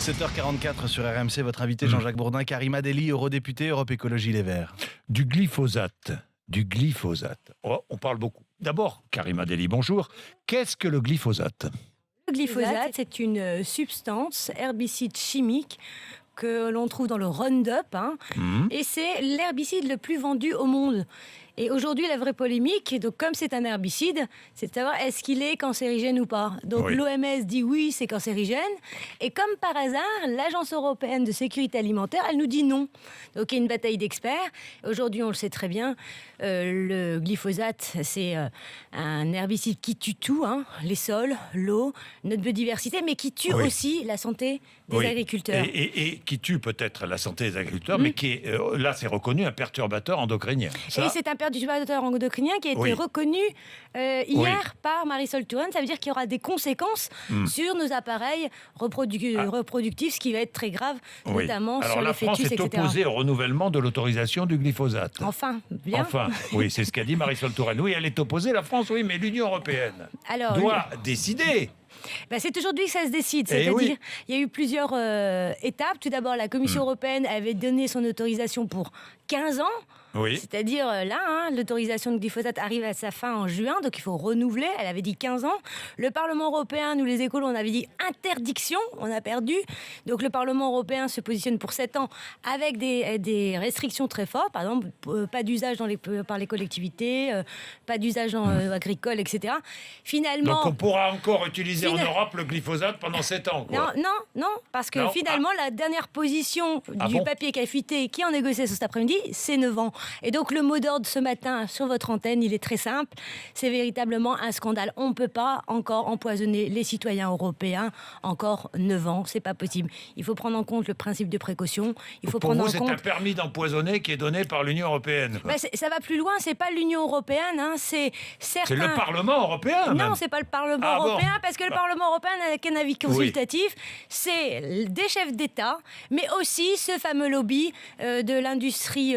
7h44 sur RMC, votre invité Jean-Jacques Bourdin, Karima Delli, eurodéputé Europe Écologie Les Verts. Du glyphosate. Oh, on parle beaucoup. D'abord, Karima Delli, bonjour. Qu'est-ce que le glyphosate ? Le glyphosate, c'est une substance herbicide chimique que l'on trouve dans le Roundup, et c'est l'herbicide le plus vendu au monde. Et aujourd'hui, la vraie polémique, donc comme c'est un herbicide, c'est de savoir est-ce qu'il est cancérigène ou pas. Donc Oui. l'OMS dit oui, c'est cancérigène. Et comme par hasard, l'Agence européenne de sécurité alimentaire, elle nous dit non. Donc il y a une bataille d'experts. Aujourd'hui, on le sait très bien, le glyphosate, c'est un herbicide qui tue tout, les sols, l'eau, notre biodiversité, mais qui tue aussi la santé des agriculteurs. Et qui tue peut-être la santé des agriculteurs, mais qui est, là, c'est reconnu un perturbateur endocrinien. Ça, Et c'est un perturbateur endocrinien qui a été reconnu hier par Marisol Touraine. Ça veut dire qu'il y aura des conséquences sur nos appareils reproductifs, ce qui va être très grave, notamment Alors, sur la les France fœtus, est etc. opposée au renouvellement de l'autorisation du glyphosate. Enfin, bien. Enfin, oui, c'est ce qu'a dit Marisol Touraine. Oui, elle est opposée, la France, oui, mais l'Union européenne doit décider. C'est aujourd'hui que ça se décide. C'est-à-dire, il y a eu plusieurs étapes. Tout d'abord, la Commission européenne avait donné son autorisation pour 15 ans. Oui. C'est-à-dire, là, l'autorisation de glyphosate arrive à sa fin en juin, donc il faut renouveler. Elle avait dit 15 ans. Le Parlement européen, nous les écolos, on avait dit interdiction. On a perdu. Donc le Parlement européen se positionne pour 7 ans avec des restrictions très fortes. Par exemple, pas d'usage par les collectivités, pas d'usage agricole, etc. Finalement... Donc on pourra encore utiliser en Europe le glyphosate pendant 7 ans, quoi. Non, parce que finalement, la dernière position du papier cafité qui est en négociation cet après-midi, c'est 9 ans. Et donc, le mot d'ordre ce matin sur votre antenne, il est très simple. C'est véritablement un scandale. On ne peut pas encore empoisonner les citoyens européens encore 9 ans. C'est pas possible. Il faut prendre en compte le principe de précaution. Il faut prendre en compte... c'est un permis d'empoisonner qui est donné par l'Union européenne. Ça va plus loin. C'est pas l'Union européenne. C'est certains... C'est le Parlement européen, même. Non, c'est pas le Parlement européen, parce que le Parlement européen n'a qu'un avis consultatif. C'est des chefs d'État, mais aussi ce fameux lobby de l'industrie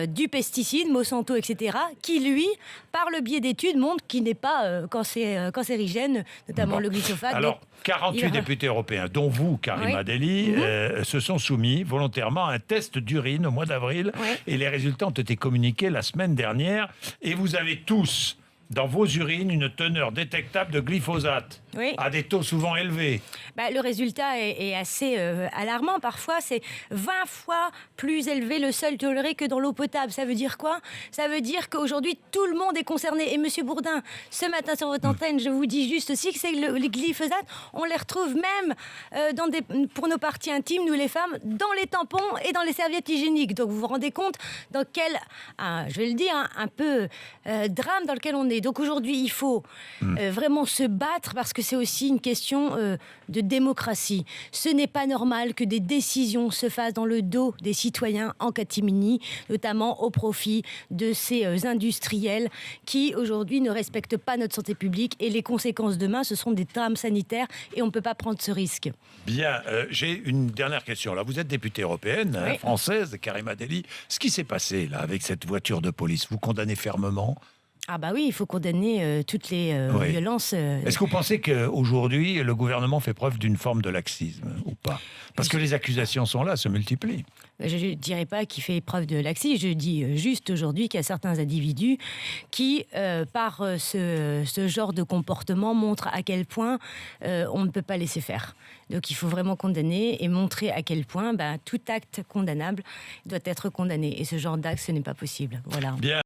du pesticide, Monsanto, etc., qui, lui, par le biais d'études, montre qu'il n'est pas cancérigène, notamment le glyphosate. Alors, 48 députés européens, dont vous, Karima Delli, se sont soumis volontairement à un test d'urine au mois d'avril, et les résultats ont été communiqués la semaine dernière, et vous avez tous... dans vos urines, une teneur détectable de glyphosate, à des taux souvent élevés. Le résultat est assez alarmant. Parfois, c'est 20 fois plus élevé le seuil toléré que dans l'eau potable. Ça veut dire quoi ? Ça veut dire qu'aujourd'hui, tout le monde est concerné. Et Monsieur Bourdin, ce matin sur votre antenne, je vous dis juste aussi que les glyphosates, on les retrouve même pour nos parties intimes, nous les femmes, dans les tampons et dans les serviettes hygiéniques. Donc vous vous rendez compte dans quel, je vais le dire, un peu drame dans lequel on est. Donc aujourd'hui, il faut vraiment se battre parce que c'est aussi une question de démocratie. Ce n'est pas normal que des décisions se fassent dans le dos des citoyens en catimini, notamment au profit de ces industriels qui aujourd'hui ne respectent pas notre santé publique, et les conséquences demain, ce seront des drames sanitaires et on ne peut pas prendre ce risque. Bien, j'ai une dernière question. Là, vous êtes députée européenne, française, Karima Delli. Ce qui s'est passé là avec cette voiture de police, vous condamnez fermement ? Ah bah oui, il faut condamner toutes les violences. Est-ce que vous pensez qu'aujourd'hui, le gouvernement fait preuve d'une forme de laxisme ou pas ? Parce que les accusations sont là, se multiplient. Je ne dirais pas qu'il fait preuve de laxisme, je dis juste aujourd'hui qu'il y a certains individus qui, par ce genre de comportement, montrent à quel point on ne peut pas laisser faire. Donc il faut vraiment condamner et montrer à quel point tout acte condamnable doit être condamné. Et ce genre d'acte, ce n'est pas possible. Voilà. Bien.